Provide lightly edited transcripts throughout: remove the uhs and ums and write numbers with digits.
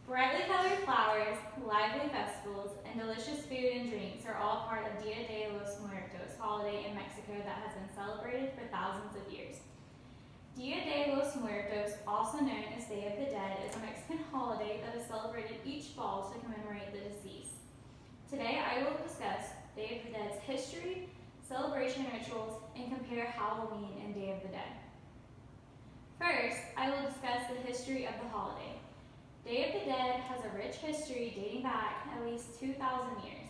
Brightly colored flowers, lively festivals, and delicious food and drinks are all part of Dia de los Muertos holiday in Mexico that has been celebrated for thousands of years. Dia de los Muertos, also known as Day of the Dead, is a Mexican holiday that is celebrated each fall to commemorate the deceased. Today I will discuss Day of the Dead's history, celebration rituals, and compare Halloween and Day of the Dead. First, I will discuss the history of the holiday. Day of the Dead has a rich history dating back at least 2,000 years.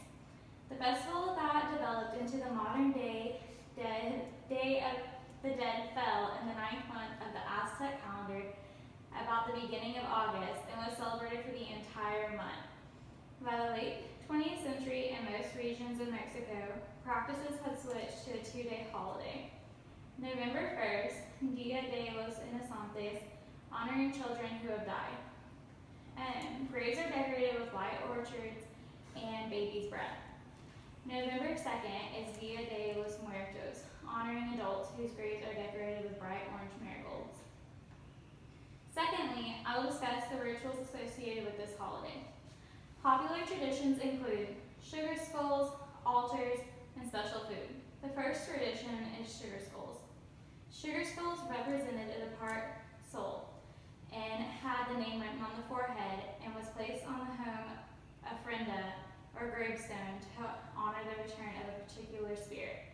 The festival that developed into the modern Day of the Dead fell in the 9th month of the Aztec calendar about the beginning of August and was celebrated for the entire month. By the late 20th century, in most regions of Mexico, practices had switched to a 2-day holiday. November 1st, Dia de los Inocentes, honoring children who have died. Graves are decorated with white orchards and baby's breath. November 2nd is Dia de los Muertos, honoring adults whose graves are decorated with bright orange marigolds. Secondly, I will discuss the rituals associated with this holiday. Popular traditions include sugar skulls, altars, and special food. The first tradition is sugar skulls. Sugar skulls represented a departed soul and had the name written on the forehead and was placed on the home ofrenda or gravestone to honor the return of a particular spirit.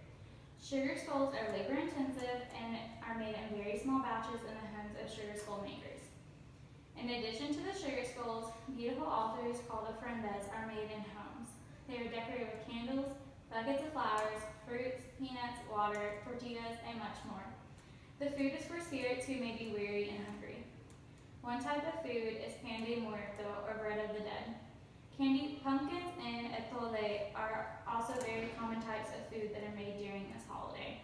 Sugar skulls are labor intensive and are made in very small batches in the homes of sugar skull makers. In addition to the sugar skulls, beautiful altars called ofrendas are made in homes. They are decorated with candles, buckets of flowers, fruits, peanuts, water, tortillas, and much more. The food is for spirits who may be weary and hungry. One type of food is pan de muerto, or bread of the dead. Candied pumpkins and atole are also very common types of food that are made during this holiday.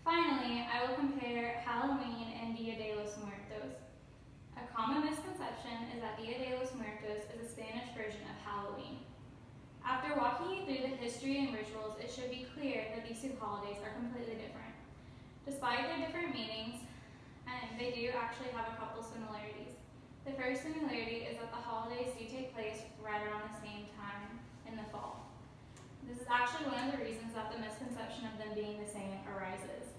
Finally, I will compare Halloween and Dia de los Muertos. A common misconception is that Dia de los Muertos is a Spanish version of Halloween. After walking you through the history and rituals, it should be clear that these two holidays are completely different. Despite their different meanings, they do actually have a couple similarities. The first similarity is that the holidays do take place right around the same time in the fall. This is actually one of the reasons that the misconception of them being the same arises.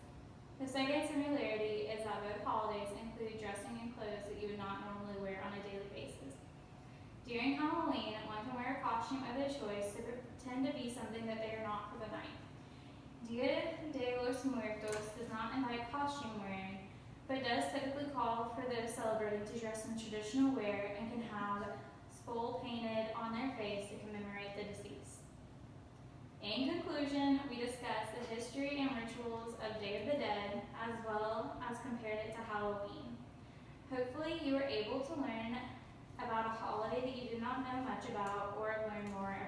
The second similarity is that both holidays include dressing in clothes that you would not normally wear on a daily basis. During Halloween, one can wear a costume of their choice to pretend to be something that they are not for the night. Dia de los Muertos does not invite costume wearing, but does typically call for those celebrating to dress in traditional wear and can have skull painted on their face to commemorate the deceased. In conclusion, we discussed the history and rituals of Day of the Dead as well as compared it to Halloween. Hopefully you were able to learn about a holiday that you did not know much about or learn more